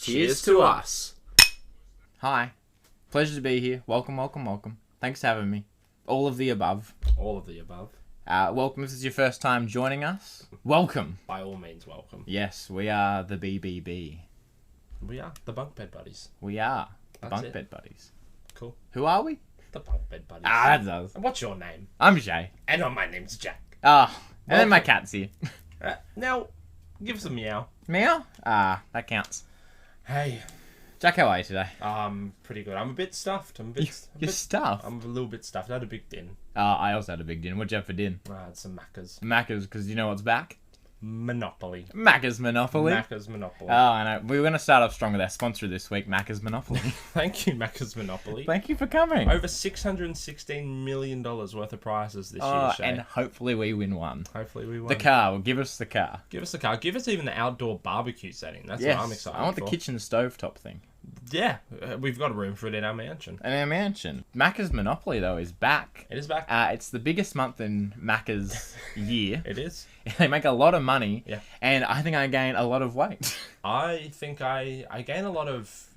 Cheers to us. Hi. Pleasure to be here. Welcome. Thanks for having me. All of the above. All of the above. Welcome if this is your first time joining us. Welcome. By all means, welcome. Yes, we are the BBB. We are the Bunk Bed Buddies. We are the That's Bunk it. Bed Buddies. Cool. Who are we? The Bunk Bed Buddies. That does. And what's your name? I'm Shay. And my name's Jack. And then my Welcome. cat's here. Now, give us a meow. Meow? That counts. Hey. Jack, how are you today? Pretty good. I'm a bit stuffed. Your stuff? I'm a little bit stuffed. I had a big din. I also had a big din. What'd you have for din? I had some Macca's. Macca's, because you know what's back? Monopoly. Macca's Monopoly. Macca's Monopoly. Oh, I know. We were going to start off strong with our sponsor this week, Macca's Monopoly. Thank you, Macca's Monopoly. Thank you for coming. Over $616 million worth of prizes this year, Shay. And hopefully we win one. Hopefully we won. The car. Well, give us the car. Give us the car. Give us even the outdoor barbecue setting. That's Yes. what I'm excited for. I want the kitchen stovetop thing. Yeah, we've got a room for it in our mansion. In our mansion. Macca's Monopoly, though, is back. It is back. It's the biggest month in Macca's year. It is. They make a lot of money. Yeah. And I think I gain a lot of weight. I think I gain a lot of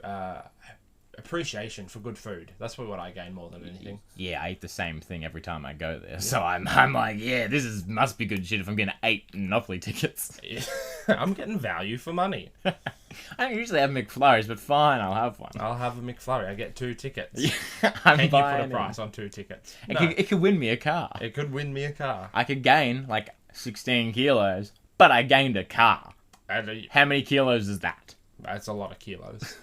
appreciation for good food. That's what I gain more than anything. Yeah, I eat the same thing every time I go there. So I'm like, yeah, must be good shit if I'm getting 8 Monopoly tickets. I'm getting value for money. I don't usually have McFlurries, but fine, I'll have one. I'll have a McFlurry. I get 2 tickets. I'm Can you put buying a price on 2 tickets? It could win me a car. It could win me a car. I could gain like 16 kilos, but I gained a car. And, How many kilos is that? that's a lot of kilos.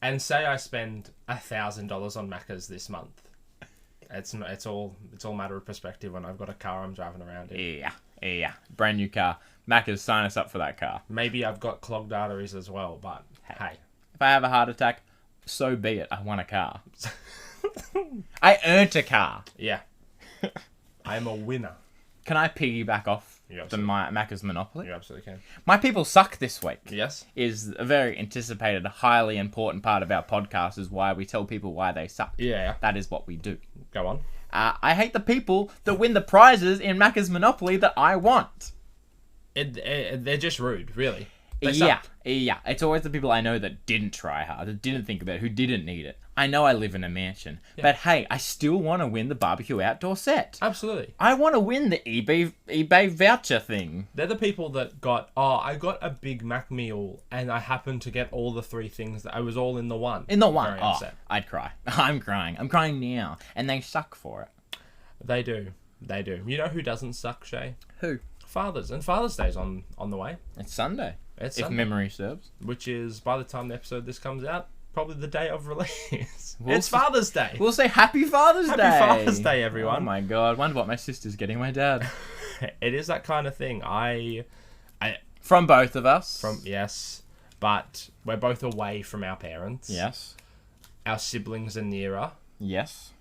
And say I spend $1,000 on Macca's this month. It's all a matter of perspective when I've got a car I'm driving around in. Yeah. Brand new car. Macca's, sign us up for that car. Maybe I've got clogged arteries as well, but hey. If I have a heart attack, so be it. I want a car. I earned a car. Yeah. I'm a winner. Can I piggyback off You the Macca's Monopoly? You absolutely can. My people suck this week. Yes? Is a very anticipated, highly important part of our podcast is why we tell people why they suck. Yeah. That is what we do. Go on. I hate the people that win the prizes in Macca's Monopoly that I want. They're just rude, really. They Yeah. suck. It's always the people I know that didn't try hard, that didn't think about it, who didn't need it. I know I live in a mansion, but hey, I still want to win the barbecue outdoor set. Absolutely. I want to win the eBay voucher thing. They're the people that I got a Big Mac meal and I happened to get all the 3 things that I was all in the one. In the one. Very Oh, upset. I'd cry. I'm crying. I'm crying now. And they suck for it. They do. You know who doesn't suck, Shay? Who? Fathers. And Father's Day's on the way. It's Sunday. It's if Sunday. memory serves. Which is, by the time the episode this comes out, probably the day of release. We'll It's Father's Day. We'll say Happy Father's Day. Happy Father's Day, everyone. Oh my god. Wonder what my sister's getting my dad. It is that kind of thing. From both of us. Yes, but we're both away from our parents. Yes. Our siblings are nearer. Yes.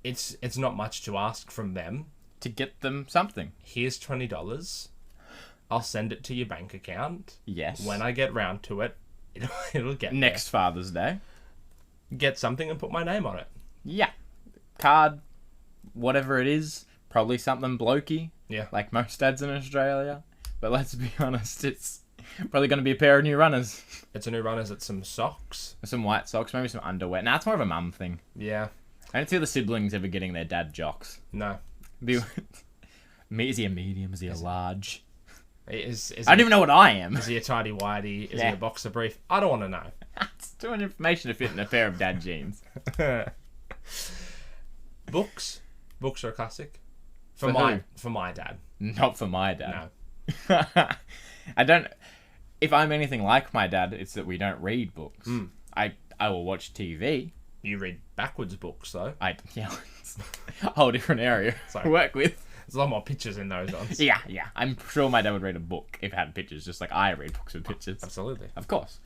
It's not much to ask from them. To get them something. Here's $20. I'll send it to your bank account. Yes. When I get round to it, it'll get Next Father's Day. there. Get something and put my name on it. Yeah. Card, whatever it is, probably something blokey. Yeah. Like most dads in Australia. But let's be honest, it's probably going to be a pair of new runners. It's a new runners. It's some socks. Some white socks, maybe some underwear. Nah, it's more of a mum thing. Yeah. I don't see the siblings ever getting their dad jocks. No. Is he a medium? Is he a large? Is I don't even know what I am. Is he a tidy whitey? Is he Yeah. a boxer brief? I don't want to know. It's too much information to fit in a pair of dad jeans. Books. Books are a classic. For who? For my dad. Not for my dad. No. I don't. If I'm anything like my dad, it's that we don't read books. I will watch TV. You read backwards books, though. Yeah, it's a whole different area Sorry. to work with. There's a lot more pictures in those ones. Yeah. I'm sure my dad would read a book if it had pictures, just like I read books with pictures. Absolutely. Of course.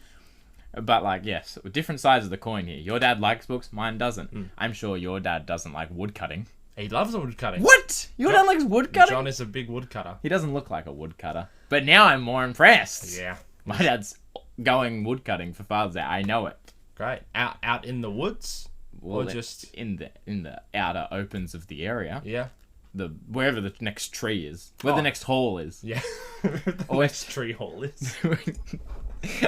But, like, yes, different sides of the coin here. Your dad likes books, mine doesn't. I'm sure your dad doesn't like woodcutting. He loves woodcutting. What? Your dad likes woodcutting? John is a big woodcutter. He doesn't look like a woodcutter. But now I'm more impressed. Yeah. My dad's going woodcutting for Father's Day. I know it. Great. Out in the woods? Well, or just... in the outer opens of the area. Yeah. Wherever the next tree is. Where the next hall is. Yeah. The next tree hall is.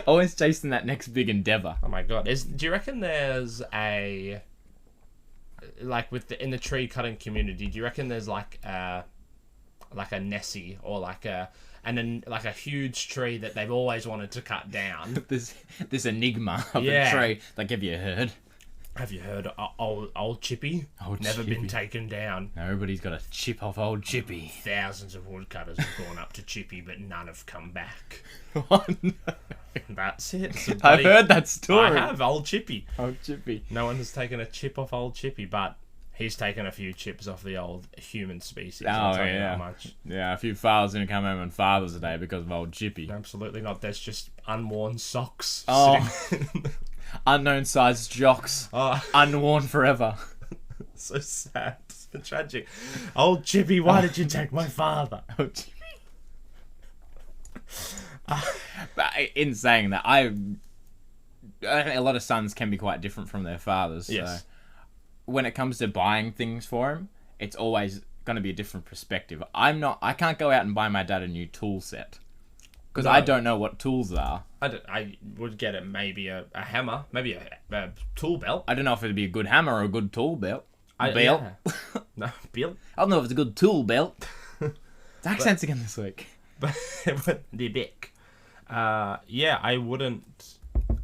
Always chasing that next big endeavor. Oh my god! Do you reckon there's a like in the tree cutting community? Do you reckon there's like a Nessie or like a huge tree that they've always wanted to cut down? this enigma of a tree. Like, have you heard? Have you heard old Chippy? Never been taken down. Everybody's got a chip off old Chippy. Thousands of woodcutters have gone up to Chippy, but none have come back. Oh, no. That's it. I've heard that story. I have, old Chippy. Old Chippy. No one has taken a chip off old Chippy, but he's taken a few chips off the old human species. I'll tell you that much. Yeah, a few fathers didn't come home on Father's Day because of old Chippy. Absolutely not. There's just unworn socks. Oh. Unknown sized jocks. Unworn forever. So sad. So tragic. Old Chippy, why did you take my father? Old Chippy. But in saying that, I think a lot of sons can be quite different from their fathers. Yes. So when it comes to buying things for him, it's always going to be a different perspective. I can't go out and buy my dad a new tool set because I don't know what tools are. I would get it maybe a hammer, maybe a tool belt. I don't know if it'd be a good hammer or a good tool belt. Belt? Yeah. No, belt. I don't know if it's a good tool belt. It's accents again this week. But the dick. Yeah, I wouldn't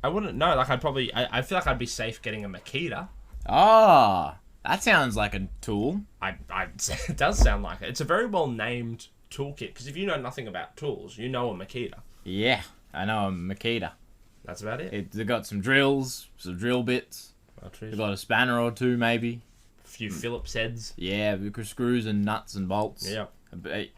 know. Like, I feel like I'd be safe getting a Makita. Ah, that sounds like a tool. It does sound like it. It's a very well named toolkit, because if you know nothing about tools, you know a Makita. Yeah, I know a Makita. That's about it. They've got some drills, some drill bits. They've got a spanner or two, maybe. A few Phillips heads. Yeah, because screws and nuts and bolts. Yeah.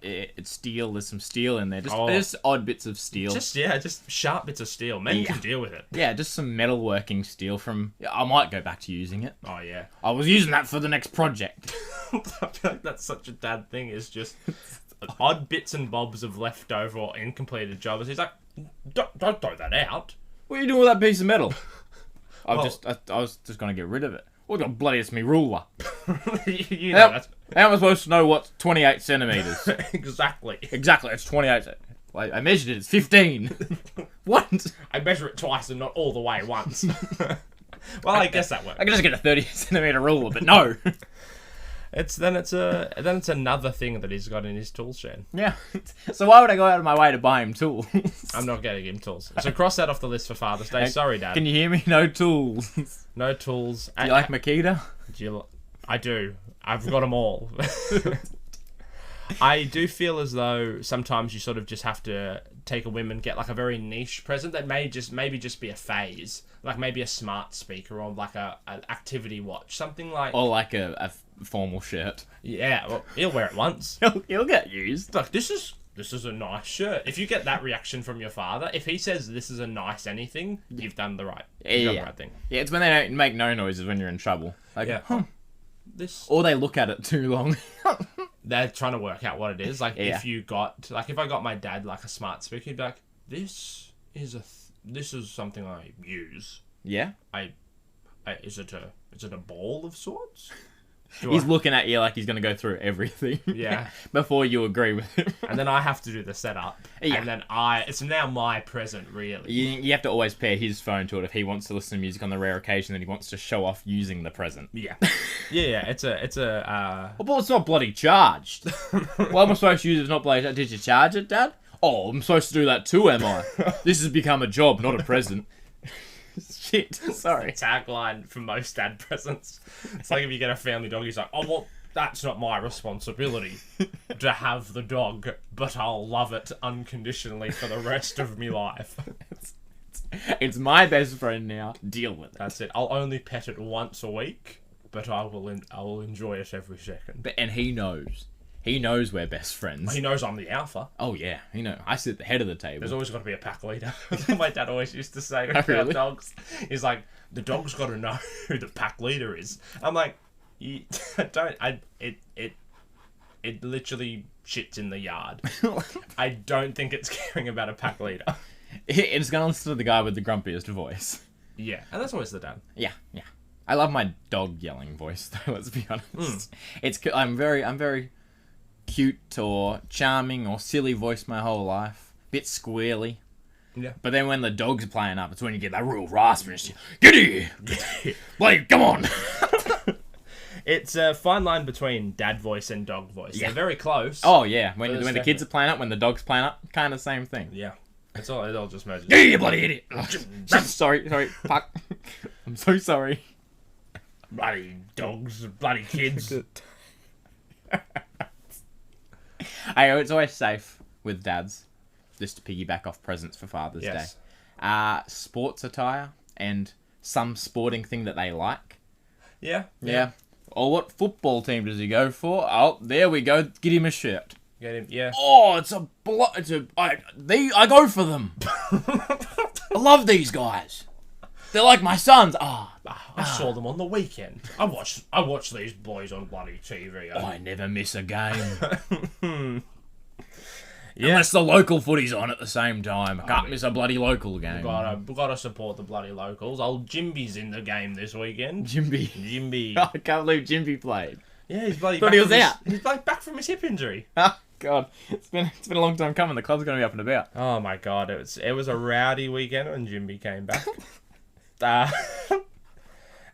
It's steel. There's some steel in there. Just odd bits of steel. Just sharp bits of steel. Men can deal with it. Yeah, just some metalworking steel from... I might go back to using it. Oh, yeah. I was using that for the next project. I feel like that's such a dad thing. It's just odd bits and bobs of leftover or incompleted jobs. He's like, don't throw that out. What are you doing with that piece of metal? I was just going to get rid of it. What the bloody is me ruler? You know that's... How am I supposed to know what's 28 centimetres? Exactly, it's 28. I measured it, it's 15. What? I measure it twice and not all the way once. Well, I guess that works. I can just get a 30 centimetre ruler, but no. It's another thing that he's got in his tool shed. Yeah. So why would I go out of my way to buy him tools? I'm not getting him tools. So cross that off the list for Father's Day. Sorry, Dad. Can you hear me? No tools. No tools. Do you like Makita? I do. I've got them all. I do feel as though sometimes you sort of just have to take a whim and get like a very niche present that maybe just be a phase, like maybe a smart speaker or like an activity watch, something like, or like a formal shirt. Yeah, well, he'll wear it once. he'll get used. Like, this is a nice shirt. If you get that reaction from your father, if he says this is a nice anything, you've done the right thing. Yeah, it's when they don't make no noises when you're in trouble. Like, or they look at it too long. They're trying to work out what it is. Like, if I got my dad like a smart speaker, he'd be like, this is something I use. Yeah. Is it a ball of sorts? He's looking at you like he's going to go through everything. Yeah. Before you agree with him. And then I have to do the setup. Yeah. And then it's now my present, really. You have to always pair his phone to it if he wants to listen to music on the rare occasion that he wants to show off using the present. Yeah. Yeah. It's a. Well, it's not bloody charged. Why am I supposed to use it if it's not bloody charged? Did you charge it, Dad? Oh, I'm supposed to do that too, am I? This has become a job, not a present. Shit, sorry. Tagline for most dad presents. It's like if you get a family dog, he's like, oh, well, that's not my responsibility to have the dog, but I'll love it unconditionally for the rest of my life. It's my best friend now. Deal with it. That's it. I'll only pet it once a week, but I will enjoy it every second. And he knows. He knows we're best friends. He knows I'm the alpha. Oh, yeah. He knows. I sit at the head of the table. There's always got to be a pack leader. My dad always used to say about dogs. He's like, the dog's got to know who the pack leader is. I'm like, it literally shits in the yard. I don't think it's caring about a pack leader. It's going to listen to the guy with the grumpiest voice. Yeah, and that's always the dad. Yeah. I love my dog yelling voice, though, let's be honest. I'm very cute or charming or silly voice my whole life. Bit squealy. Yeah. But then when the dog's playing up, it's when you get that real raspiness. Get here! Like, come on! It's a fine line between dad voice and dog voice. Yeah. They're very close. Oh, yeah. When But the it's kids are playing up, when the dog's playing up, kind of same thing. Yeah. It all just merges. Yeah, you bloody idiot! Sorry, fuck. I'm so sorry. Bloody dogs, bloody kids. It's always safe with dads, just to piggyback off presents for Father's Yes. Day. Sports attire and some sporting thing that they like. Yeah. Yeah. Or what football team does he go for? Oh, there we go. Get him a shirt. Get him. Yeah. Oh, I go for them. I love these guys. They're like my sons. I saw them on the weekend. I watched these boys on bloody TV. I never miss a game. Yeah. Unless the local footy's on at the same time. I can't miss a bloody local game. Gotta support the bloody locals. Old Jimby's in the game this weekend. Jimby. I can't believe Jimby played. Yeah, he's bloody. Thought he was out. He's bloody back from his hip injury. Oh, God. It's been a long time coming. The club's going to be up and about. Oh my god, it was a rowdy weekend when Jimby came back.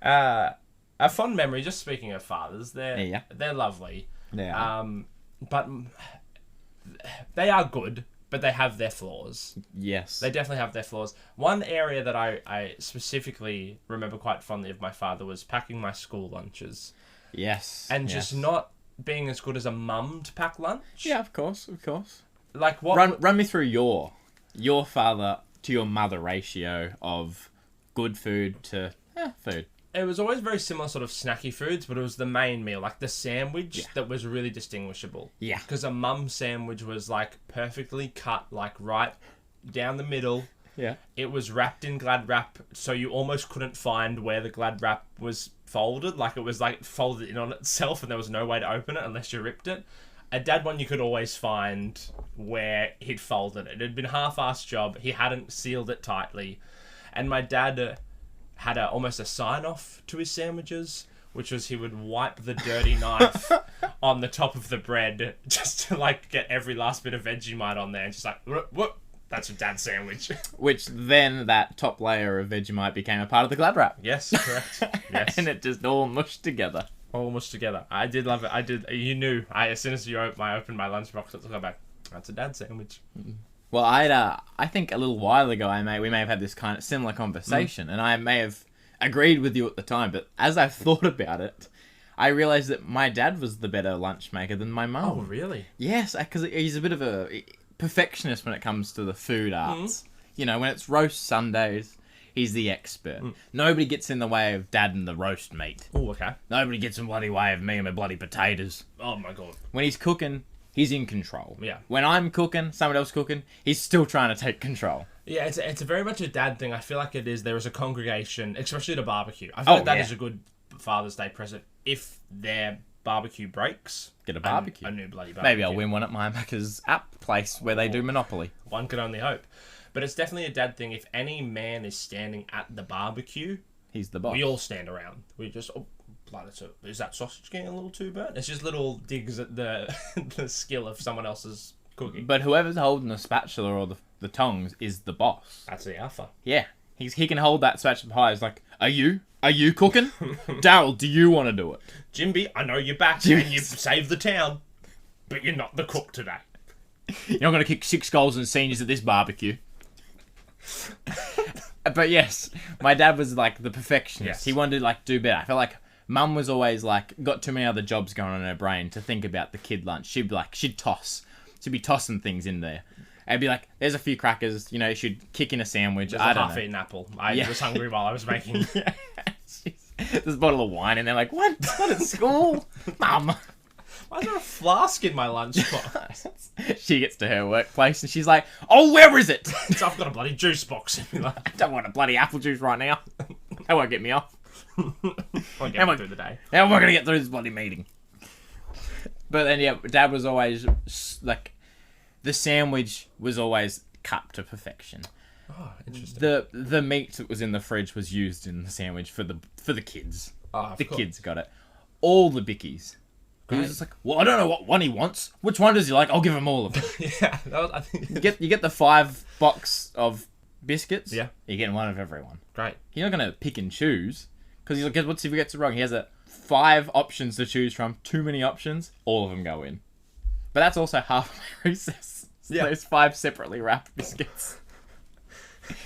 A fond memory. Just speaking of fathers, they're lovely. Yeah. But they are good, but they have their flaws. Yes. They definitely have their flaws. One area that I specifically remember quite fondly of my father was packing my school lunches. Yes. And just not being as good as a mum to pack lunch. Yeah, of course. Like what? Run me through your father to your mother ratio of good food to food. It was always very similar sort of snacky foods, but it was the main meal, like the sandwich that was really distinguishable. Yeah. Because a mum sandwich was like perfectly cut, like right down the middle. Yeah. It was wrapped in Glad wrap, so you almost couldn't find where the Glad wrap was folded. Like it was like folded in on itself, and there was no way to open it unless you ripped it. A dad one you could always find where he'd folded it. It had been a half-assed job. He hadn't sealed it tightly, and my dad had almost a sign-off to his sandwiches, which was he would wipe the dirty knife on the top of the bread just to like get every last bit of Vegemite on there, and just like whoop. That's a dad's sandwich. Which then that top layer of Vegemite became a part of the Glad wrap. Yes, correct. Yes. And it just all mushed together. Almost together. I did love it. I did. You knew. As soon as I opened my lunchbox, I got back. That's a dad's sandwich. Well, I think a little while ago, we may have had this kind of similar conversation, and I may have agreed with you at the time, but as I've thought about it, I realised that my dad was the better lunch maker than my mum. Oh, really? Yes, because he's a bit of a perfectionist when it comes to the food arts. You know, when it's roast Sundays, he's the expert. Nobody gets in the way of dad and the roast meat. Oh, okay. Nobody gets in the bloody way of me and my bloody potatoes. Oh, my God. When he's cooking, he's in control. Yeah. When I'm cooking, someone else cooking, he's still trying to take control. Yeah, it's a very much a dad thing. I feel like it is. There is a congregation, especially at a barbecue. I feel like that is a good Father's Day present. If their barbecue breaks, get a barbecue. A new bloody barbecue. Maybe I'll win one at my Macca's app place where they do Monopoly. One can only hope. But it's definitely a dad thing. If any man is standing at the barbecue, he's the boss. We all stand around. We just, is that sausage getting a little too burnt? It's just little digs at the the skill of someone else's cooking. But whoever's holding the spatula or the tongs is the boss. That's the alpha. Yeah. He can hold that spatula high. He's like, Are you cooking? Daryl, do you want to do it? Jimby, I know you're back and you've saved the town, but you're not the cook today. You're not going to kick 6 goals in seniors at this barbecue. But yes, my dad was like the perfectionist. Yes. He wanted to like do better. I felt like mum was always like got too many other jobs going on in her brain to think about the kid lunch. She'd be tossing things in there. I'd be like, there's a few crackers, you know, she'd kick in a sandwich. There's a half-eaten apple. I was hungry while I was making. There's a bottle of wine, and they're like, what? Not at school? Mum. Why is there a flask in my lunchbox? She gets to her workplace, and she's like, oh, where is it? I've got a bloody juice box in me. I don't want a bloody apple juice right now. That won't get me off. Won't get me through the day. How am I going to get through this bloody meeting? But then, yeah, Dad was always, like, the sandwich was always cut to perfection. Oh, interesting. The meat that was in the fridge was used in the sandwich for the kids. Oh, the kids got it. All the bickies. He was just like, well, I don't know what one he wants. Which one does he like? I'll give him all of them. Yeah, I think you get the 5 box of biscuits. Yeah. You're getting one of everyone. Great. You're not gonna pick and choose because he's like, what's if he gets it wrong? He has 5 options to choose from. Too many options. All of them go in. But that's also half of my recess. Yeah. Those 5 separately wrapped biscuits.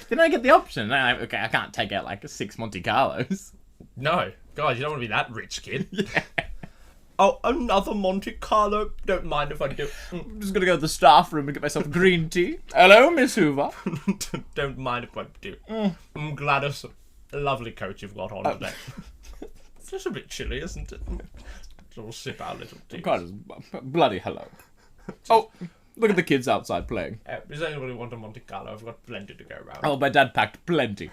Then I get the option. Okay, I can't take out like 6 Monte Carlos. No. God, you don't want to be that rich kid. Yeah. Oh, another Monte Carlo. Don't mind if I do. I'm just gonna go to the staff room and get myself green tea. Hello, Miss Hoover. Don't mind if I do. I'm glad it's a lovely coat you've got on today. It's just a bit chilly, isn't it? So we'll sip our little tea. God, bloody hello. Oh, look at the kids outside playing. Does anybody want a Monte Carlo? I've got plenty to go around. Oh, my dad packed plenty.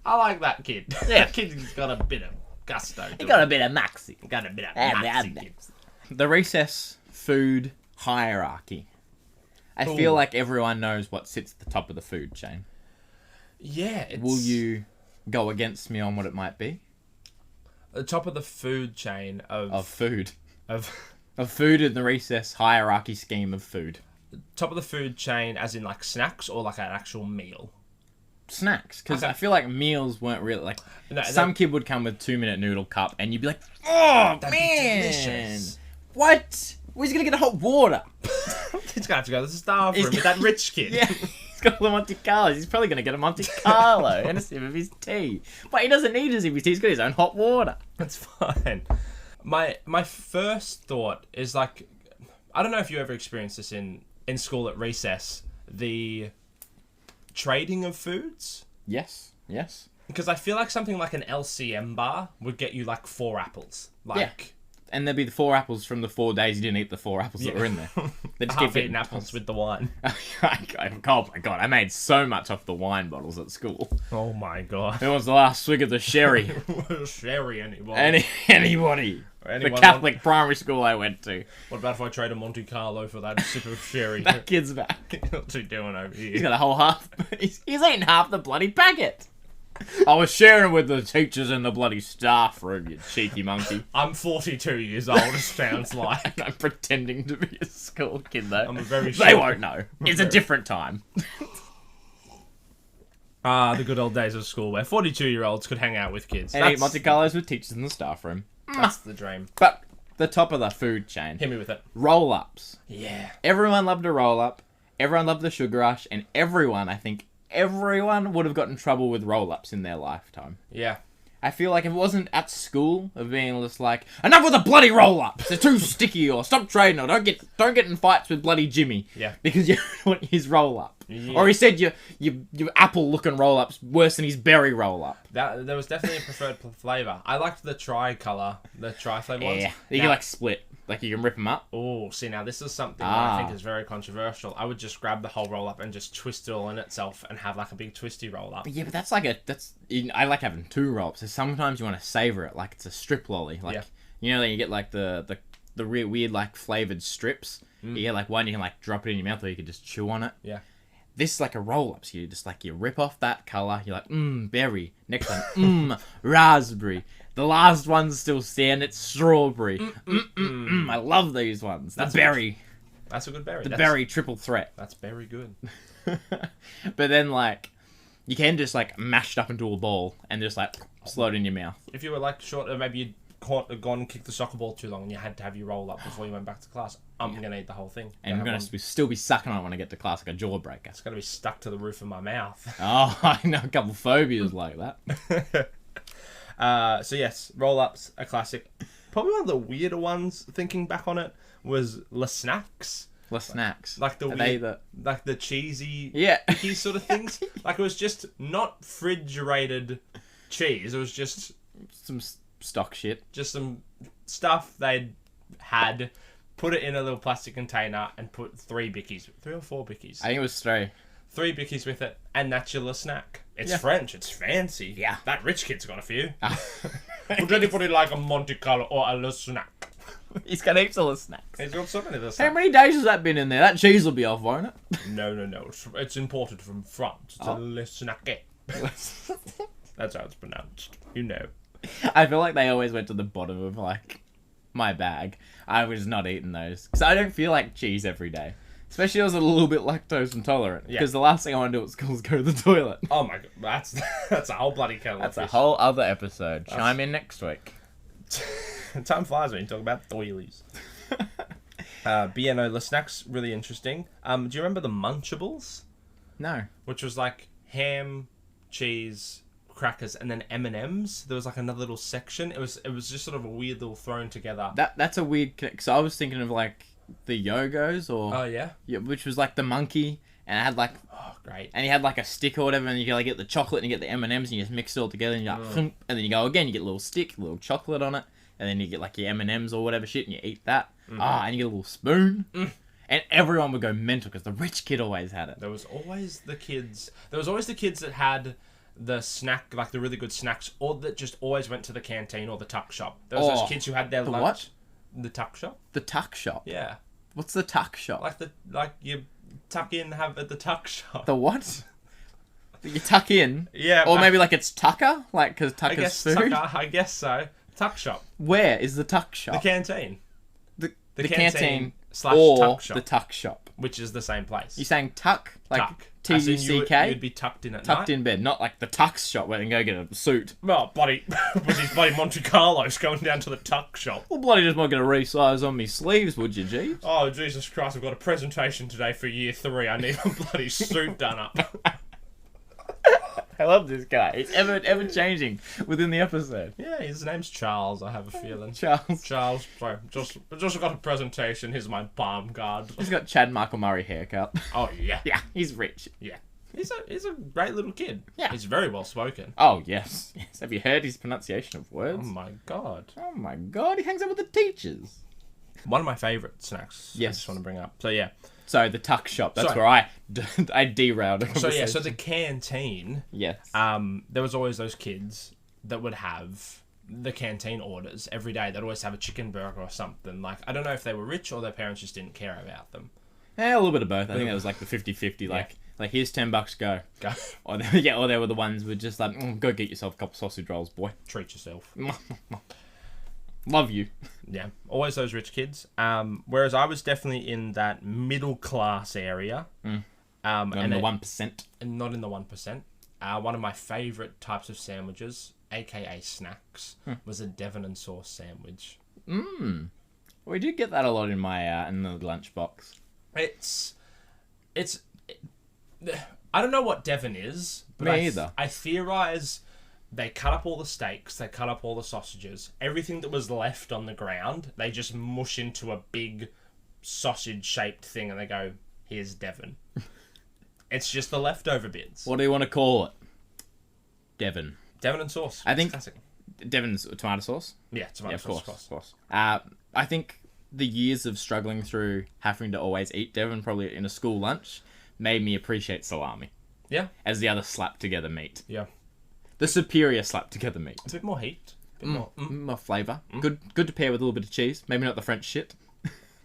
I like that kid. Yeah. That kid's got a bit of gusto. He got a bit of maxi. Got a bit of maxi. The recess food hierarchy. I feel like everyone knows what sits at the top of the food chain. Yeah. Will you go against me on what it might be? The top of the food chain Of food. of Of food in the recess hierarchy scheme of food. top of the food chain, as in like snacks or like an actual meal. Snacks, because Okay. I feel like meals weren't really like. No, some kid would come with 2-minute noodle cup, and you'd be like, "Oh That'd be man, delicious." what? Where's he gonna get hot water?" He's gonna have to go to the staff room with that rich kid. Yeah, he's got the Monte Carlo. He's probably gonna get a Monte Carlo and a sip of his tea. But he doesn't need a sip of his tea. He's got his own hot water. That's fine. My first thought is like, I don't know if you ever experienced this in school at recess, the trading of foods. Yes. Because I feel like something like an LCM bar would get you like 4 apples. Like, And there'd be the 4 apples from the 4 days you didn't eat the 4 apples that were in there. They just keep half-eaten eating apples with the wine. Oh my god, I made so much off the wine bottles at school. Oh my god. Who was the last swig of the sherry? Sherry, anybody? Anybody. The Anyone Catholic primary school I went to. What about if I trade a Monte Carlo for that sip of sherry? That kid's back. What's he doing over here? He's got a whole half. He's eating half the bloody packet. I was sharing with the teachers in the bloody staff room, you cheeky monkey. I'm 42 years old, it sounds like. I'm pretending to be a school kid, though. I'm a very They short- won't know. It's a different time. The good old days of school where 42-year-olds could hang out with kids. And eat Monte Carlos with teachers in the staff room. That's the dream. But the top of the food chain. Hit me with it. Roll-ups. Yeah. Everyone loved a roll-up. Everyone loved the sugar rush. And everyone would have gotten in trouble with roll-ups in their lifetime. Yeah. I feel like if it wasn't at school of being just like, enough with the bloody roll-ups, they're too sticky, or stop trading, or don't get in fights with bloody Jimmy. Yeah. Because you don't want his roll-up. Yeah. Or he said your apple-looking roll-up's worse than his berry roll-up. There was definitely a preferred flavour. I liked the tri-colour, the tri-flavour ones. Yeah. You can like split. Like you can rip them up. Oh, see, now this is something that I think is very controversial. I would just grab the whole roll-up and just twist it all in itself and have like a big twisty roll-up. Yeah, but I like having 2 roll-ups. So sometimes you want to savor it like it's a strip lolly. Like, you know, then you get like the weird like flavored strips. You get like one you can like drop it in your mouth, or you can just chew on it. Yeah. This is like a roll-up, so you just like, you rip off that colour, you're like, berry. Next one, raspberry. The last one's still stand, it's strawberry. I love these ones. The berry. That's a good berry. The berry triple threat. That's very good. But then, like, you can just like mash it up into a ball and just like slow it in your mouth. If you were like short, or maybe you'd gone and kicked the soccer ball too long and you had to have your roll up before you went back to class, I'm going to eat the whole thing. And I'm going to still be sucking on it when I get to class like a jawbreaker. It's going to be stuck to the roof of my mouth. Oh, I know a couple phobias like that. So yes, roll-ups, a classic. Probably one of the weirder ones, thinking back on it, was Le Snacks. Le Snacks. Like the Are weird, like the cheesy, Yeah. picky sort of things. Like it was just not refrigerated cheese. It was just Some stock shit. some stuff they'd had, put it in a little plastic container, and put 3 or 4 bickies. I think it was 3. 3 bickies with it, and that's your Le Snack. It's Yeah. French, it's fancy. Yeah. That rich kid's got a few. Would anybody like a Monte Carlo or a Le Snack? He's got heaps of Le Snacks. He's got so many of the How stuff. many days has that been in there? That cheese will be off, won't it? No. It's imported from France. It's a Le Snack. That's how it's pronounced. You know. I feel like they always went to the bottom of like my bag. I was not eating those because I don't feel like cheese every day. Especially if I was a little bit lactose intolerant. Yeah. Because the last thing I want to do at school is go to the toilet. Oh my god, that's a whole bloody kettle That's of a fish. whole other episode. Chime in next week. Time flies when you talk about doilies. But yeah, no, the snacks really interesting. Do you remember the Munchables? No. Which was like ham, cheese, crackers, and then M&Ms. There was like another little section. It was just sort of a weird little thrown together. That's a weird... Because I was thinking of like the Yogos or... Oh yeah? Yeah, which was like the monkey. And it had like... Oh, great. And you had like a stick or whatever, and you like get the chocolate and you get the M&Ms and you just mix it all together and you like, and then you go again, you get a little stick, a little chocolate on it, and then you get like your M&Ms or whatever shit and you eat that. And you get a little spoon. And everyone would go mental because the rich kid always had it. There was always the kids that had the snack, like the really good snacks, or that just always went to the canteen or the tuck shop. There was those kids who had their lunch. What? The tuck shop? The tuck shop? Yeah. What's the tuck shop? Like you tuck in, have at the tuck shop. The what? You tuck in? Yeah. Or maybe like it's Tucker? Like, because I Tucker's guess food? I guess so. Tuck shop. Where is the tuck The shop? canteen. The canteen slash or tuck shop. the tuck shop. Which is the same place. You saying tuck? Like tuck. As in T-U-C-K? You'd be tucked in at Tucked night. in bed, not like the tuck shop where you can go get a suit. Well, bloody, with his bloody Monte Carlos going down to the tuck shop. Well, bloody just not going to resize on me sleeves, would you, Jeeves? Oh, Jesus Christ, I've got a presentation today for year 3. I need a bloody suit done up. I love this guy. He's ever changing within the episode. Yeah, his name's Charles, I have a feeling. Charles. Sorry, just got a presentation. Here's my palm card. He's got Chad Michael Murray haircut. Oh, yeah. Yeah, he's rich. Yeah. He's a great little kid. Yeah. He's very well spoken. Oh, yes. Yes. Have you heard his pronunciation of words? Oh, my God. Oh my god, he hangs out with the teachers. One of my favourite snacks. Yes. I just want to bring up. So, yeah. So, the tuck shop. That's Sorry. where I derailed a So, conversation. yeah, so the canteen... Yes. There was always those kids that would have the canteen orders every day. They'd always have a chicken burger or something. Like, I don't know if they were rich or their parents just didn't care about them. Yeah, a little bit of both. I think it was like the 50-50. Like here's $10, go. Or they were the ones who were just like, go get yourself a couple sausage rolls, boy. Treat yourself. Love you. Yeah, always those rich kids. Whereas I was definitely in that middle class area. Not in the 1%. And not in the 1%. One of my favourite types of sandwiches, aka snacks, was a Devon and sauce sandwich. We did get that a lot in my in the lunchbox. It's I don't know what Devon is. But Me either. I theorise they cut up all the steaks, they cut up all the sausages. Everything that was left on the ground, they just mush into a big sausage-shaped thing and they go, here's Devon. It's just the leftover bits. What do you want to call it? Devon. Devon and sauce. I think Classic. Devon's tomato sauce. Yeah, tomato sauce. Of course. I think the years of struggling through having to always eat Devon, probably in a school lunch, made me appreciate salami. Yeah. As the other slap together meat. Yeah. The superior slap together meat. A bit more heat. A bit More flavour. Good to pair with a little bit of cheese. Maybe not the French shit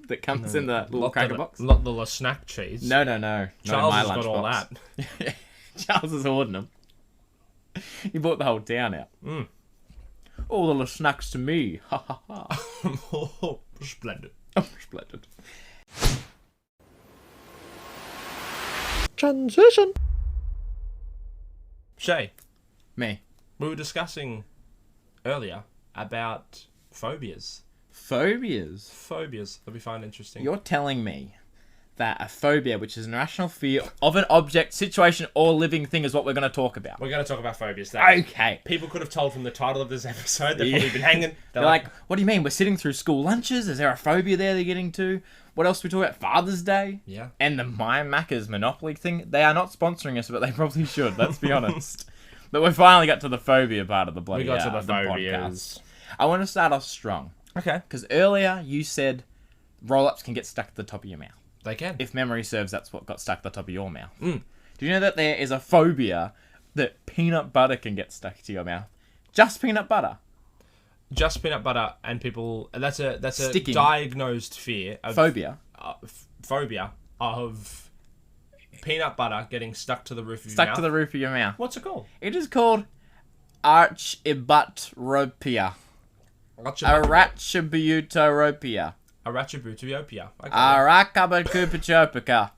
that comes in the little cracker box. Not the snack cheese. No. Charles not in my has got all lunchbox. that. Charles is hoarding them. He bought the whole town out. All the little snacks to me. Ha ha ha. Oh, splendid. Oh, splendid. Transition. Shay, Me. we were discussing earlier about phobias. Phobias. Phobias that we find interesting. You're telling me that a phobia, which is an irrational fear of an object, situation, or living thing, is what we're going to talk about. We're going to talk about phobias. That Okay. people could have told from the title of this episode. They've probably been hanging. They're like, what do you mean? We're sitting through school lunches? Is there a phobia there they're getting to? What else do we talk about? Father's Day? Yeah. And the My Macca's Monopoly thing? They are not sponsoring us, but they probably should, let's be honest. But we finally got to the phobia part of the bloody We got to the podcast. phobias. I want to start off strong. Okay. Because earlier you said roll-ups can get stuck to the top of your mouth. They can. If memory serves, that's what got stuck to the top of your mouth. Mm. Do you know that there is a phobia that peanut butter can get stuck to your mouth? Just peanut butter. Just peanut butter and people. That's a Sticking. diagnosed fear of Phobia. Phobia of peanut butter getting stuck to the roof of your Stuck mouth. to the roof of your mouth. What's it called? It is called Arithmophobia. Arachibutopia. Arachibutopia. Okay. Arakabakupachopaka.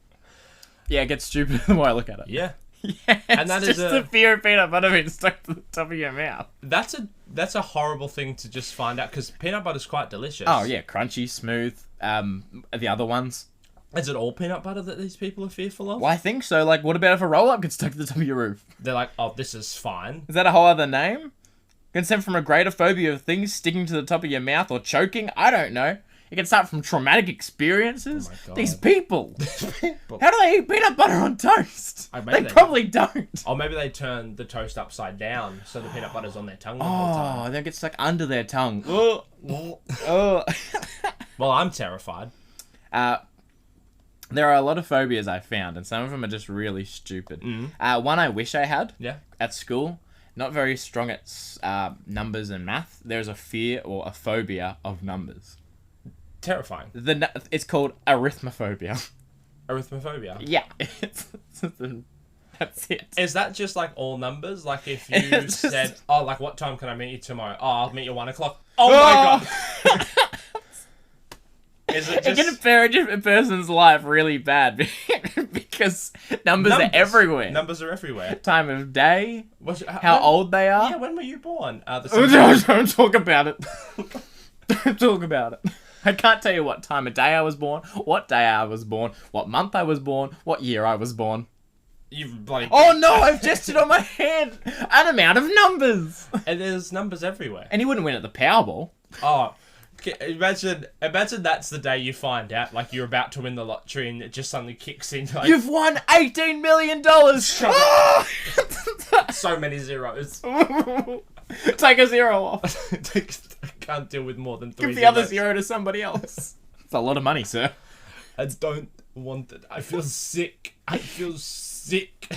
Yeah, it gets stupid the more I look at it. Yeah. Yeah, And that it's is just a- the fear of peanut butter being stuck to the top of your mouth. That's a horrible thing to just find out because peanut butter is quite delicious. Oh yeah, crunchy, smooth. The other ones. Is it all peanut butter that these people are fearful of? Well, I think so. Like, what about if a roll-up gets stuck to the top of your roof? They're like, oh, this is fine. Is that a whole other name? Consent from a greater phobia of things sticking to the top of your mouth or choking? I don't know. It can start from traumatic experiences. Oh my God. These people. How do they eat peanut butter on toast? Maybe They they probably don't. Or maybe they turn the toast upside down so the peanut butter's on their tongue the whole time. Oh, and then it gets stuck under their tongue. Oh. Oh. Well, I'm terrified. There are a lot of phobias I found, and some of them are just really stupid. One I wish I had Yeah. at school, not very strong at numbers and math. There's a fear or a phobia of numbers. Terrifying. It's called arithmophobia. Arithmophobia. Yeah. That's it. Is that just like all numbers? Like if you It's just- said, oh, like what time can I meet you tomorrow? Oh, I'll meet you 1 o'clock. Oh my God. Is it It can just impair a person's life really bad because numbers are everywhere. Numbers are everywhere. Time of day, how when- old they are. Yeah, when were you born? Don't talk about it. Don't talk about it. I can't tell you what time of day I was born, what day I was born, what month I was born, what year I was born. You've bloody... Oh no, I've tested on my head an amount of numbers. And there's numbers everywhere. And he wouldn't win at the Powerball. Oh, imagine that's the day you find out, like you're about to win the lottery and it just suddenly kicks in. Like, You've won $18 million. Shut so many zeros. Take a zero off. I can't deal with more than 3 Give the zeros. other zero to somebody else. It's a lot of money, sir. I don't want it. I feel sick. I feel sick.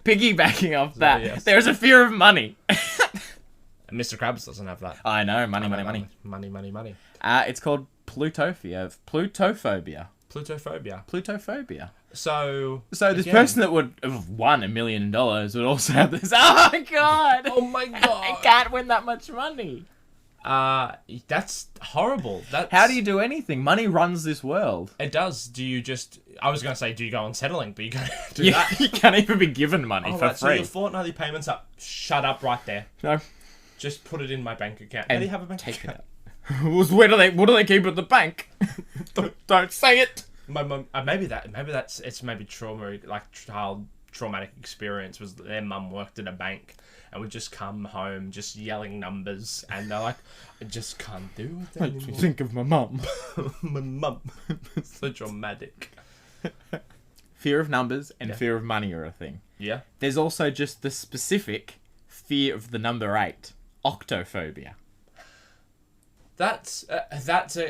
Piggybacking off that, yes. there's a fear of money. And Mr. Krabs doesn't have that. I know, money. Money. It's called Plutophobia. Plutophobia. Plutophobia. So So this again- person that would have won $1 million would also have this. Oh my god! Oh my I God. can't win that much money. That's horrible. That's... How do you do anything? Money runs this world. It does. Do you just... I was going to say, do you go on settling? But you can't do Yeah, that. you can't even be given money Oh, for right, so free. your fortnitly payments up. Shut up right there. No, Just put it in my bank account. How do you have a bank take account? it out. What do they keep at the bank? don't say it. My mum, maybe it's trauma, like child traumatic experience was that their mum worked at a bank and would just come home just yelling numbers and they're like, I just can't do it Makes me anymore. think of my mum. My mum. So dramatic. Fear of numbers and Yeah. fear of money are a thing. Yeah. There's also just the specific fear of the number 8, octophobia. That's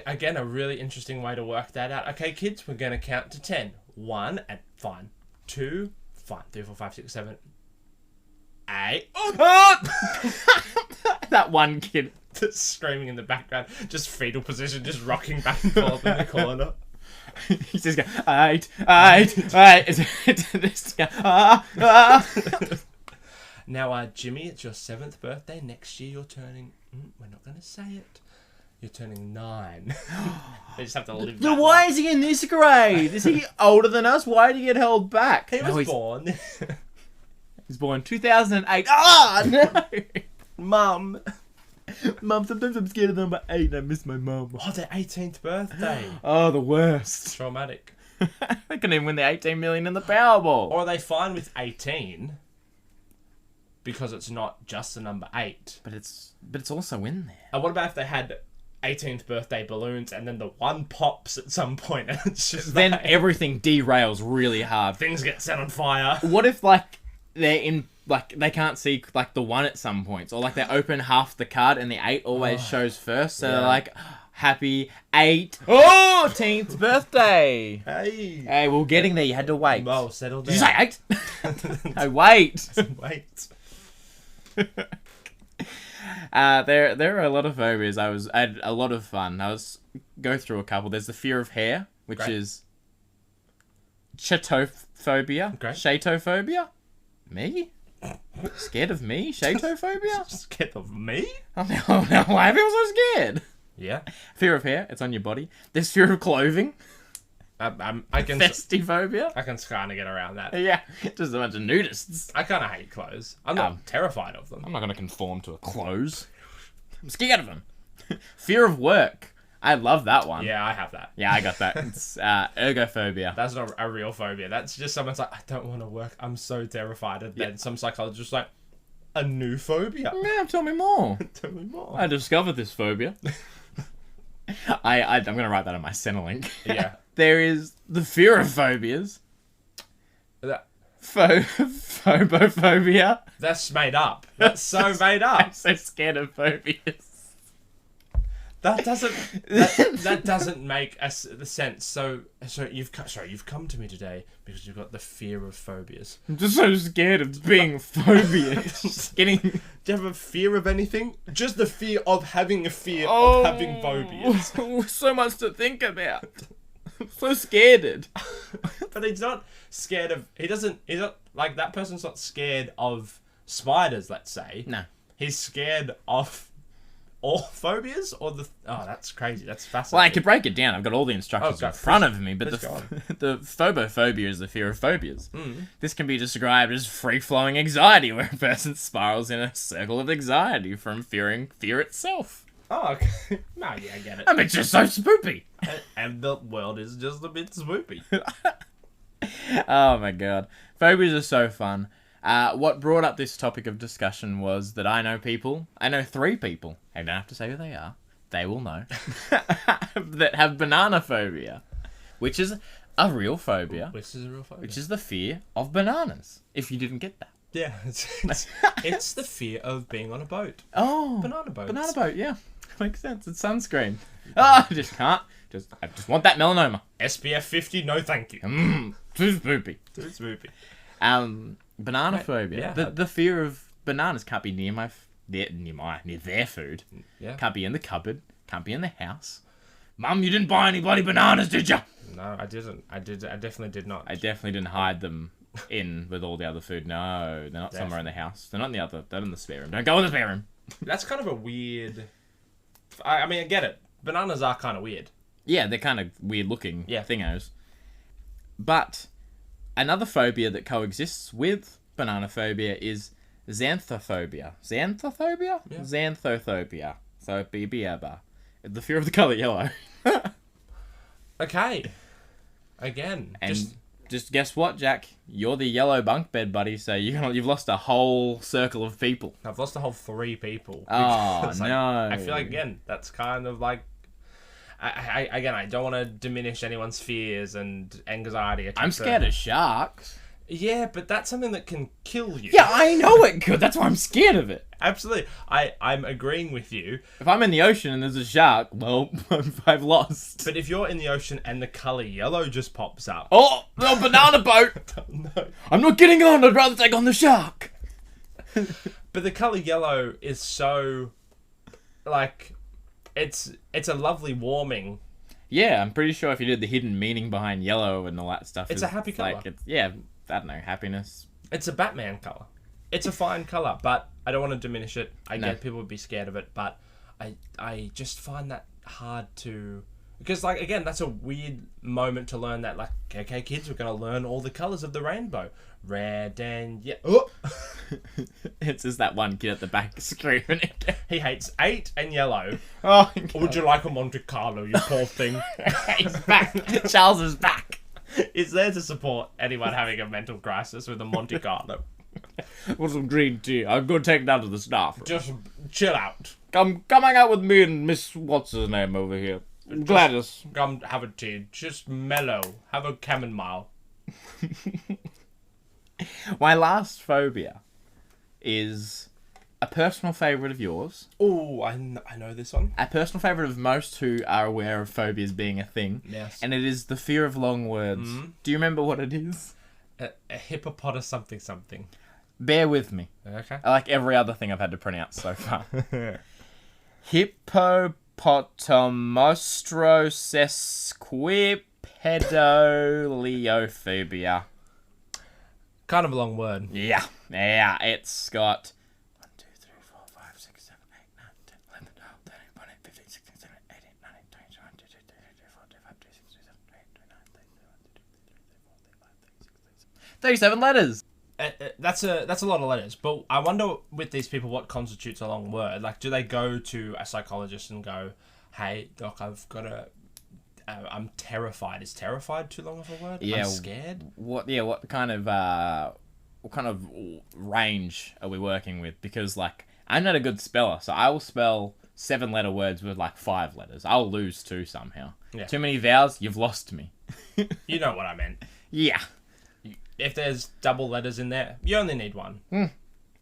again a really interesting way to work that out. Okay, kids, we're gonna count to 10. 1 and fine. 2, fine. 3, 4, 5, 6, 7, 8. That one kid. Screaming in the background, just fetal position, just rocking back and forth in the corner. He's just going, 8. This guy, Now, Jimmy, it's your 7th birthday. Next year, you're turning. We're not gonna say it. You're turning 9. They just have to live. Then that why life. is he in this grade? Is he older than us? Why did he get held back? He was he's born? He's born 2008. Ah, no! Mum. Mum, sometimes I'm scared of number 8 and I miss my mum. Oh, their 18th birthday. Oh, the worst. Traumatic. They couldn't even win the 18 million in the Powerball. Or are they fine with 18? Because it's not just the number 8. But it's also in there. And what about if they had 18th birthday balloons and then the one pops at some point and it's just Then like, everything derails really hard. things get set on fire. What if, like, they're in, like, they can't see, like, the 1 at some points? Or, like, they open half the card and the 8 always shows first. So they're Yeah. like, happy 18th birthday. Hey. Hey, we're getting there. You had to wait. Well, settle Did down. you say 8? No, wait. Wait. There are a lot of phobias. I had a lot of fun. Go through a couple. There's the fear of hair, which Great. is chatophobia. Great. Chatophobia? Me? Scared of me? Chatophobia? Scared of me? Oh, no, why are people so scared? Yeah. Fear of hair, it's on your body. There's fear of clothing. I can Festivobia. I can kind of get around that. Yeah, just a bunch of nudists. I kind of hate clothes. I'm not terrified of them. I'm not going to conform to a clothes. I'm scared of them. Fear of work. I love that one. Yeah, I have that. Yeah, I got that. It's ergophobia. That's not a real phobia. That's just someone's like, I don't want to work. I'm so terrified. And then some psychologist like, a new phobia. Yeah, tell me more. Tell me more. I discovered this phobia. I'm going to write that on my Centrelink. Yeah. There is the fear of phobias. That, Phobophobia. that's made up. That's so made up. I'm so scared of phobias. That doesn't make sense. So you've come to me today because you've got the fear of phobias. I'm just so scared of being phobias. Getting. Do you have a fear of anything? Just the fear of having a fear of having phobias. So much to think about. I'm so scared. But he's not scared of. He's not like that person's not scared of spiders. Let's say. No. He's scared of all phobias or the. Oh, that's crazy. That's fascinating. Well, I could break it down. I've got all the instructions in front of me, but please go on. the phobophobia is the fear of phobias. This can be described as free-flowing anxiety, where a person spirals in a circle of anxiety from fearing fear itself. Oh, okay. No, yeah, I get it. I mean, it's just so spoopy. And the world is just a bit swoopy. Oh my god. Phobias are so fun. What brought up this topic of discussion was that I know 3 people, I don't have to say who they are, they will know, that have banana phobia, which is a real phobia. Which is a real phobia. Which is the fear of bananas, if you didn't get that. Yeah, it's the fear of being on a boat. Oh, Banana boats. Banana boat, yeah. Makes sense. It's sunscreen. I just can't. I just want that melanoma. SPF 50, no thank you. Too spoopy. Too swoopy. Banana phobia. Yeah. The fear of bananas can't be near their food. Yeah. Can't be in the cupboard. Can't be in the house. Mum, you didn't buy any bloody bananas, did you? No, I didn't. I definitely did not. I definitely didn't hide them in with all the other food. No, they're not somewhere in the house. They're not in the other. They're in the spare room. Don't go in the spare room. That's kind of a weird. I mean, I get it. Bananas are kind of weird. Yeah, they're kind of weird looking Yeah. thingos. But another phobia that coexists with banana phobia is xanthophobia. Xanthophobia? Yeah. Xanthophobia. So BBA. The fear of the colour yellow. Okay. Again. And just guess what, Jack? You're the yellow bunk bed buddy, so you've lost a whole circle of people. I've lost a whole 3 people. Oh, It's like, no. I feel like, again, that's kind of like... I don't want to diminish anyone's fears and anxiety. I'm scared of sharks. Yeah, but that's something that can kill you. Yeah, I know it could. That's why I'm scared of it. Absolutely. I'm agreeing with you. If I'm in the ocean and there's a shark, well, I've lost. But if you're in the ocean and the colour yellow just pops up... Oh, the banana boat! No. I'm not getting on. I'd rather take on the shark. But the colour yellow is so... Like... It's a lovely warming. Yeah, I'm pretty sure if you did the hidden meaning behind yellow and all that stuff, It's a happy colour. Like yeah, I don't know, happiness. It's a Batman colour. It's a fine colour, but I don't want to diminish it. I No. get people would be scared of it, but I just find that hard to... Because, like, again, that's a weird moment to learn that, like, okay, kids, we're going to learn all the colours of the rainbow. Red and... Yeah. Oh! It's just that one kid at the back screaming. He hates 8 and yellow. Oh, Would you like a Monte Carlo, you poor thing? he's back. Charles is back. It's there to support anyone having a mental crisis with a Monte Carlo. Want some green tea? I'm going to take it down to the staff room. Just chill out. Come hang out with me and Miss what's his name over here. Gladys. Come have a tea. Just mellow. Have a chamomile. My last phobia is a personal favourite of yours. Oh, I know this one. A personal favourite of most who are aware of phobias being a thing. Yes. And it is the fear of long words. Do you remember what it is? A hippopotamus something. Bear with me. Okay. I like every other thing I've had to pronounce so far. Hippopotamosesquipedoleophobia. Kind of a long word. Yeah. It's got 1, 2, 3, 4, 5, 6, 7, 8, 9, 10, 11, 12, 13, 14, 15, 16, 17, 37 letters. That's a lot of letters. But I wonder with these people what constitutes a long word. Like, do they go to a psychologist and go, "Hey, doc, I've got a, I'm terrified. Is terrified too long of a word? Yeah. I'm scared." What kind of range are we working with? Because like I'm not a good speller, so I will spell 7-letter words with like 5 letters. I'll lose 2 somehow. Yeah. Too many vowels, you've lost me. You know what I meant. Yeah. If there's double letters in there, you only need 1.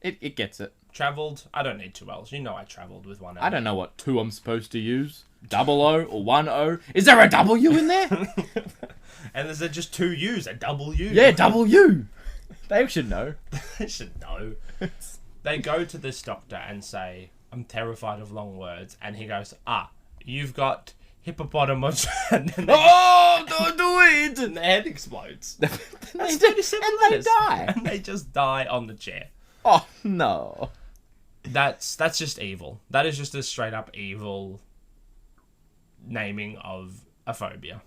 It gets it. Travelled, I don't need 2 L's. You know I travelled with 1 L. I don't know what 2 I'm supposed to use. 00 or 10. Is there a W in there? And is there just 2 U's? A double U? Yeah, W. They should know. They should know. They go to this doctor and say, "I'm terrified of long words." And he goes, "You've got hippopotamus." And then Don't do it! their head explodes. That's That's 37 and they letters. die. And they just die on the chair. Oh, no. That's just evil. That is just a straight up evil naming of a phobia.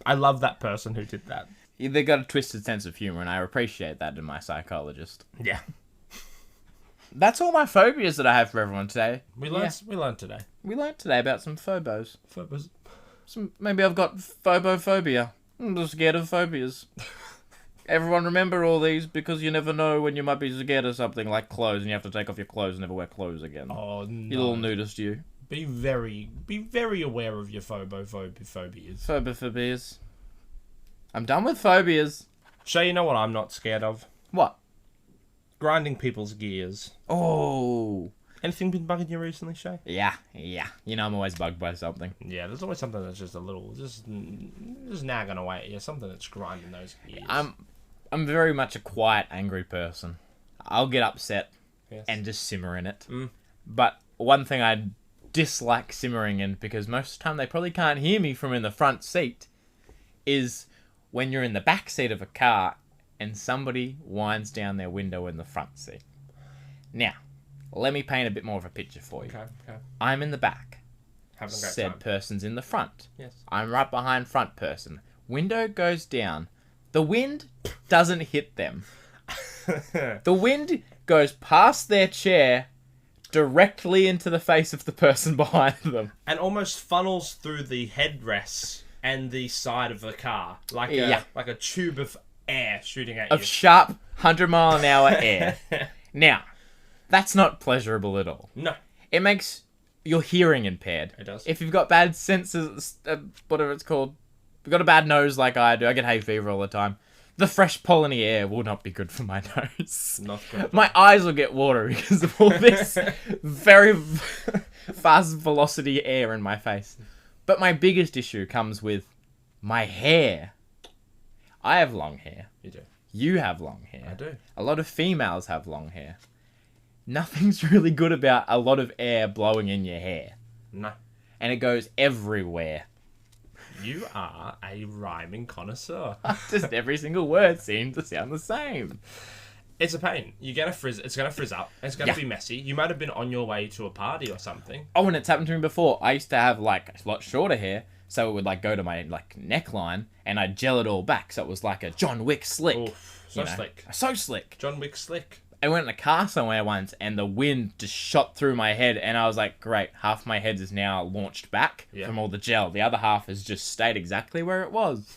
I love that person who did that. They got a twisted sense of humor, and I appreciate that in my psychologist. Yeah. That's all my phobias that I have for everyone today. We learned today. We learned today about some phobos. Phobias. Maybe I've got phobophobia. I'm just scared of phobias. Everyone remember all these because you never know when you might be scared of something like clothes and you have to take off your clothes and never wear clothes again. Oh, no. You little nudist, you. Be very aware of your phobias. Phobophobias. I'm done with phobias. Shay, you know what I'm not scared of? What? Grinding people's gears. Oh. Anything been bugging you recently, Shay? Yeah. You know I'm always bugged by something. Yeah, there's always something that's just a little, just nagging away at you. Something that's grinding those gears. I'm very much a quiet, angry person. I'll get upset Yes. and just simmer in it. Mm. But one thing I dislike simmering in, because most of the time they probably can't hear me from in the front seat, is when you're in the back seat of a car and somebody winds down their window in the front seat. Now, let me paint a bit more of a picture for you. Okay. I'm in the back. Having a great Said time. person's in the front. Yes. I'm right behind front person. Window goes down. The wind doesn't hit them. The wind goes past their chair directly into the face of the person behind them. And almost funnels through the headrests and the side of the car. Like a tube of air shooting at you. Of sharp 100-mile-an-hour air. Now, that's not pleasurable at all. No. It makes your hearing impaired. It does. If you've got bad senses, whatever it's called, you've got a bad nose like I do, I get hay fever all the time, the fresh polleny air will not be good for my nose. Not good. My eyes will get watery because of all this very fast velocity air in my face. But my biggest issue comes with my hair. I have long hair. You do. You have long hair. I do. A lot of females have long hair. Nothing's really good about a lot of air blowing in your hair. No. And it goes everywhere. You are a rhyming connoisseur. Just every single word seems to sound the same. It's a pain. You get a frizz. It's going to frizz up. It's going to be messy. You might have been on your way to a party or something. Oh, and it's happened to me before. I used to have like a lot shorter hair, so it would like go to my like neckline, and I'd gel it all back, so it was like a John Wick slick. Oof, so slick. So slick. John Wick slick. I went in a car somewhere once, and the wind just shot through my head, and I was like, great, half my head is now launched back from all the gel. The other half has just stayed exactly where it was.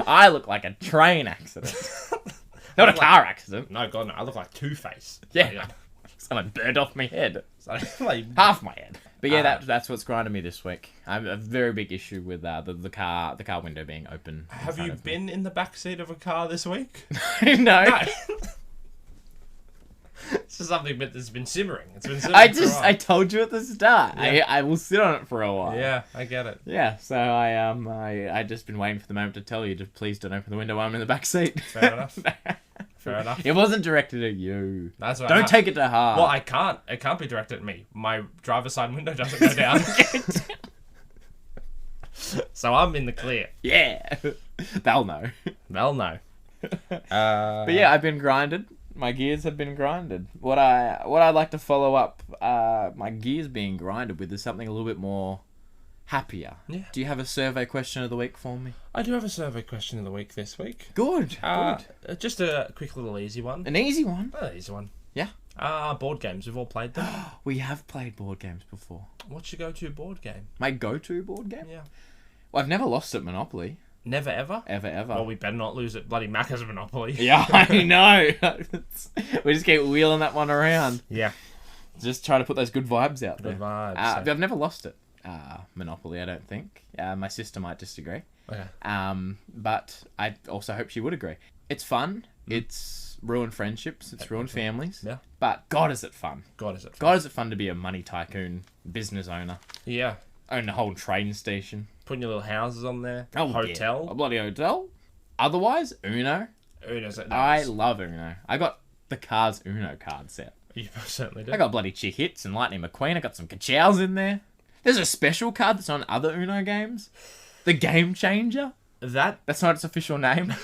I look like a train accident. Not a car accident. No, God, no. I look like Two-Face. Yeah. Someone burned off my head. Like, Half my head. But yeah, that's what's grinding me this week. I have a very big issue with the car window being open. have you been in the backseat of a car this week? No. It's just something that's been simmering. It's been simmering for a while. I told you at the start. Yeah. I will sit on it for a while. Yeah, I get it. Yeah, so I just been waiting for the moment to tell you to please don't open the window while I'm in the back seat. Fair enough. Fair enough. It wasn't directed at you. That's right. Don't take it to heart. Well, I can't. It can't be directed at me. My driver's side window doesn't go down. So I'm in the clear. Yeah. They'll know. Well, no. But yeah, I've been grinded. My gears have been grinded. What I'd like to follow up my gears being grinded with is something a little bit more happier. Yeah. Do you have a survey question of the week for me? I do have a survey question of the week this week. Good. Just a quick little easy one. An easy one. An easy one. Yeah. Board games. We've all played them. We have played board games before. What's your go-to board game? My go-to board game? Yeah. Well, I've never lost at Monopoly. Never ever? Ever. Well, we better not lose at bloody Macca's Monopoly. Yeah, I know. We just keep wheeling that one around. Yeah. Just try to put those good vibes out there. Good vibes. But I've never lost it. Monopoly, I don't think. My sister might disagree. Okay. But I also hope she would agree. It's fun. It's ruined friendships. It's ruined families. Yeah. But God, is it fun. God, is it fun. God, is it fun to be a money tycoon business owner. Yeah. Own a whole train station. Putting your little houses on there. Oh, Hotel. Yeah. A bloody hotel. Otherwise, Uno. Uno's it I nice. love Uno. I got the Cars Uno card set. You certainly do. I got bloody Chick Hits and Lightning McQueen. I got some Kachows in there. There's a special card that's on other Uno games. The Game Changer. That's not its official name.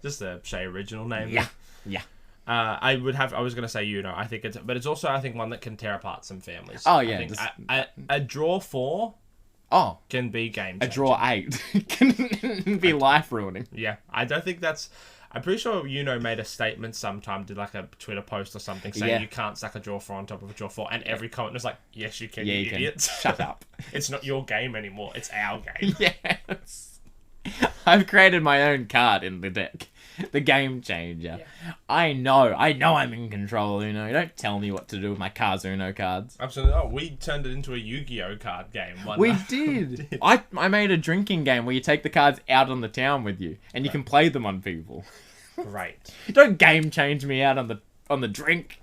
just a Shay original name. Yeah. I was gonna say Uno. I think but it's also I think one that can tear apart some families. Oh yeah. I think a draw 4. Oh. Can be game changer. A draw 8 can be life ruining. Yeah, I don't think that's. I'm pretty sure Uno made a statement sometime, did like a Twitter post or something saying you can't stack a draw 4 on top of a draw 4, and every comment was like, yes you can, you idiots. Can. Shut up. It's not your game anymore, it's our game. Yes. I've created my own card in the deck. The Game Changer. Yeah. I know I'm in control, Uno. Don't tell me what to do with my Cars Uno cards. Absolutely not. We turned it into a Yu-Gi-Oh card game. We did. I made a drinking game where you take the cards out on the town with you, and you can play them on people. Great. Don't game change me out on the drink.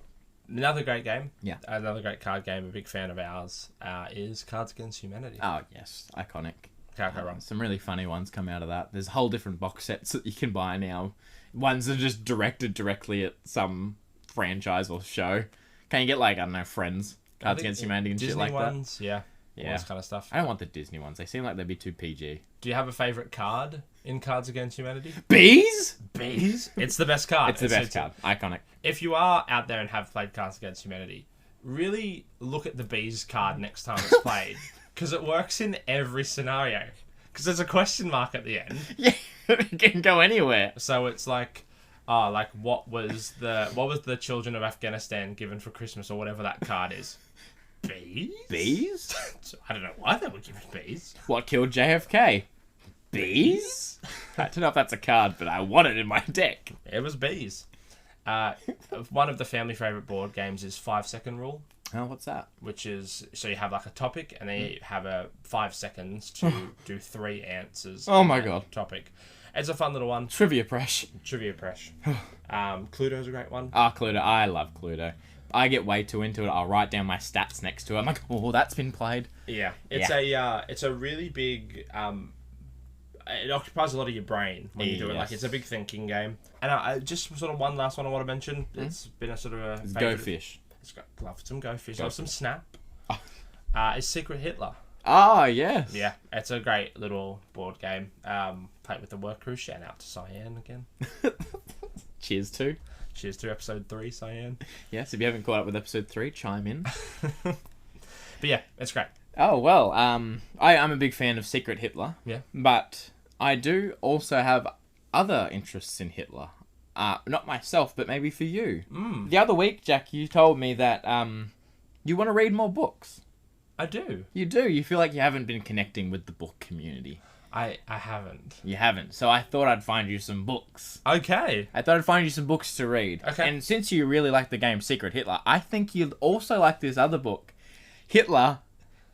Another great game. Yeah. Another great card game, a big fan of ours, is Cards Against Humanity. Oh, yes. Iconic. Can't go wrong. Some really funny ones come out of that. There's whole different box sets that you can buy now. Ones that are just directed directly at some franchise or show. Can you get like, I don't know, Friends, Cards Against Humanity and Disney shit like ones, that? Yeah. All this kind of stuff. I don't want the Disney ones. They seem like they'd be too PG. Do you have a favourite card in Cards Against Humanity? Bees? Bees? It's the best card. It's the best card. Iconic. If you are out there and have played Cards Against Humanity, really look at the Bees card next time it's played. Because it works in every scenario. Because there's a question mark at the end. Yeah, it can go anywhere. So it's like, what was the children of Afghanistan given for Christmas or whatever that card is? Bees? Bees? I don't know why they were given bees. What killed JFK? Bees? I don't know if that's a card, but I want it in my deck. It was bees. One of the family favourite board games is 5 Second Rule. Oh, what's that? Which is, so you have like a topic and then you have 5 seconds to do 3 answers. Oh my god. Topic. It's a fun little one. Trivia Presh. Cluedo's a great one. Cluedo. I love Cluedo. I get way too into it. I'll write down my stats next to it. I'm like, oh, that's been played. Yeah. It's a really big, it occupies a lot of your brain when you do it. Like, it's a big thinking game. And I just sort of one last one I want to mention. It's been a sort of a favorite. Go Fish. It's got love some Go Fish. Love some Snap. It's Secret Hitler. Oh, yes. Yeah, it's a great little board game. Played with the work crew. Shout out to Cyan again. Cheers to episode 3, Cyan. Yes, if you haven't caught up with episode 3, chime in. But yeah, it's great. Oh, well, I'm a big fan of Secret Hitler. Yeah. But I do also have other interests in Hitler. Not myself, but maybe for you. The other week, Jack, you told me that you want to read more books. I do. You do. You feel like you haven't been connecting with the book community. I haven't. You haven't. So I thought I'd find you some books. Okay. I thought I'd find you some books to read. Okay. And since you really like the game Secret Hitler, I think you'll also like this other book. Hitler,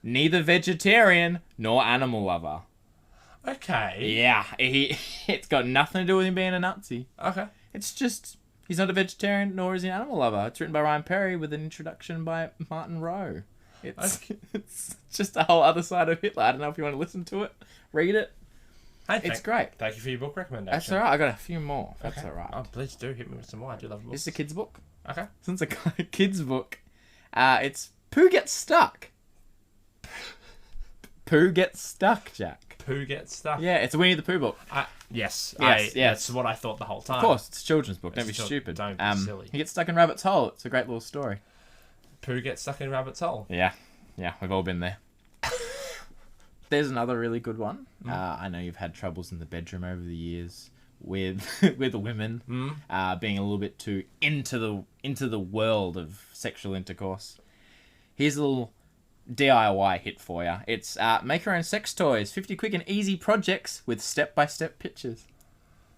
neither vegetarian nor animal lover. Okay. Yeah. It's got nothing to do with him being a Nazi. Okay. It's just, he's not a vegetarian nor is he an animal lover. It's written by Ryan Perry with an introduction by Martin Rowe. It's just a whole other side of Hitler. I don't know if you want to listen to it. Read it. It's great. Thank you for your book recommendation. That's alright. I got a few more. That's alright. Oh, please do hit me with some more. I do love books. This is a kid's book. Okay. Since it's a kid's book, it's Pooh Gets Stuck. Pooh Gets Stuck, Jack. Pooh Gets Stuck. Yeah, it's a Winnie the Pooh book. Yes. Yes. That's what I thought the whole time. Of course, it's a children's book. Don't be stupid. Don't be silly. He gets stuck in Rabbit's Hole. It's a great little story. Pooh gets stuck in Rabbit's Hole. Yeah. Yeah, we've all been there. There's another really good one. I know you've had troubles in the bedroom over the years with with women being a little bit too into the world of sexual intercourse. Here's a little DIY hit for you. It's make your own sex toys, 50 quick and easy projects with step-by-step pictures.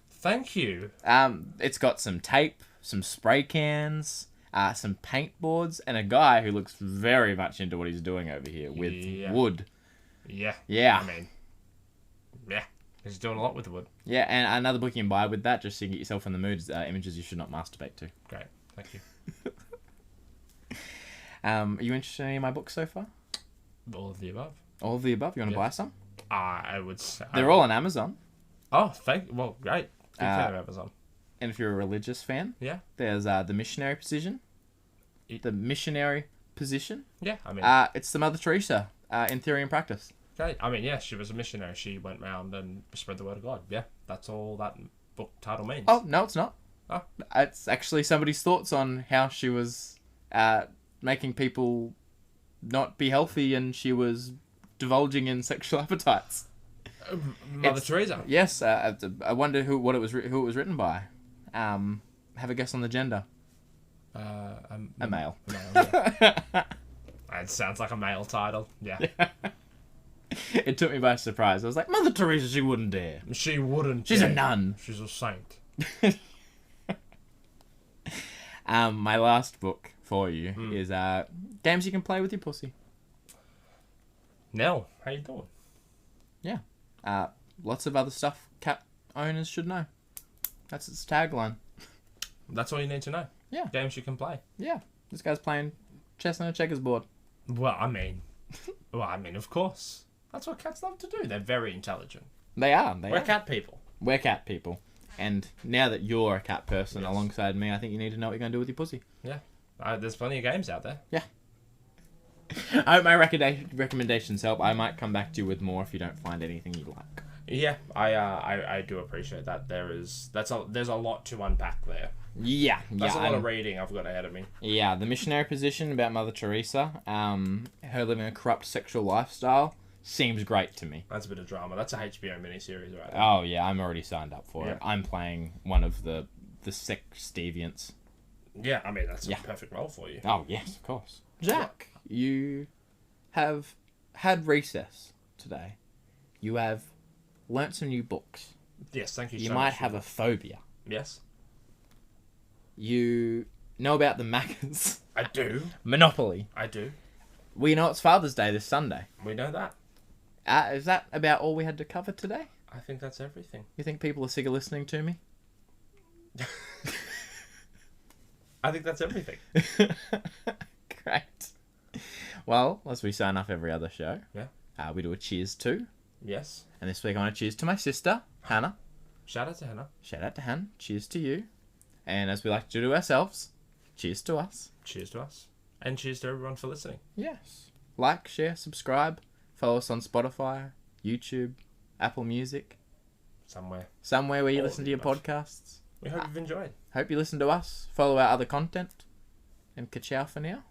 Thank you. It's got some tape, some spray cans, some paint boards, and a guy who looks very much into what he's doing over here with wood. Yeah. Yeah. I mean, yeah. He's doing a lot with the wood. Yeah, and another book you can buy with that, just so you can get yourself in the mood, is Images You Should Not Masturbate To. Great. Thank you. Are you interested in any of my books so far? All of the above. All of the above? You want to buy some? I would say... They're all on Amazon. Oh, well, great. Big fan of Amazon. And if you're a religious fan, Yeah. there's The Missionary Position. The Missionary Position. Yeah, I mean... it's the Mother Teresa, in Theory and Practice. Great. I mean, yeah, she was a missionary. She went round and spread the word of God. Yeah, that's all that book title means. Oh, no, it's not. Oh. It's actually somebody's thoughts on how she was making people not be healthy, and she was divulging in sexual appetites. Mother Teresa. Yes, I wonder who it was written by. Have a guess on the gender. A male. Yeah. It sounds like a male title. Yeah. It took me by surprise. I was like, Mother Teresa, she wouldn't dare. She wouldn't. She's a nun. She's a saint. My last book for you is games you can play with your pussy. Nell, how you doing? Yeah. Lots of other stuff cat owners should know. That's its tagline. That's all you need to know. Yeah. Games you can play. Yeah. This guy's playing chess on a checkers board. Well, I mean, of course. That's what cats love to do. They're very intelligent. They are. We're cat people. We're cat people. And now that you're a cat person alongside me, I think you need to know what you're going to do with your pussy. Yeah. There's plenty of games out there. Yeah. I hope my recommendations help. I might come back to you with more if you don't find anything you like. Yeah, I do appreciate that. There's a lot to unpack there. Yeah. That's a lot of reading I've got ahead of me. Yeah, The Missionary Position about Mother Teresa, her living a corrupt sexual lifestyle, seems great to me. That's a bit of drama. That's a HBO miniseries right there. Oh, yeah, I'm already signed up for it. I'm playing one of the sex deviants. Yeah, I mean, that's a perfect role for you. Oh, yes, of course. Jack, you have had recess today. You have learnt some new books. Yes, thank you so much. You might have a phobia. Yes. You know about the Maccas. I do. Monopoly. I do. We know it's Father's Day this Sunday. We know that. Is that about all we had to cover today? I think that's everything. You think people are sick of listening to me? I think that's everything. Great. Well, as we sign off every other show, we do a cheers to. Yes. And this week I want to cheers to my sister, Hannah. Shout out to Hannah. Shout out to Hannah. Cheers to you. And as we like to do to ourselves, cheers to us. Cheers to us. And cheers to everyone for listening. Yes. Like, share, subscribe. Follow us on Spotify, YouTube, Apple Music. Somewhere where you listen to your podcasts. We hope you've enjoyed. Hope you listen to us. Follow our other content. And ka-chow for now.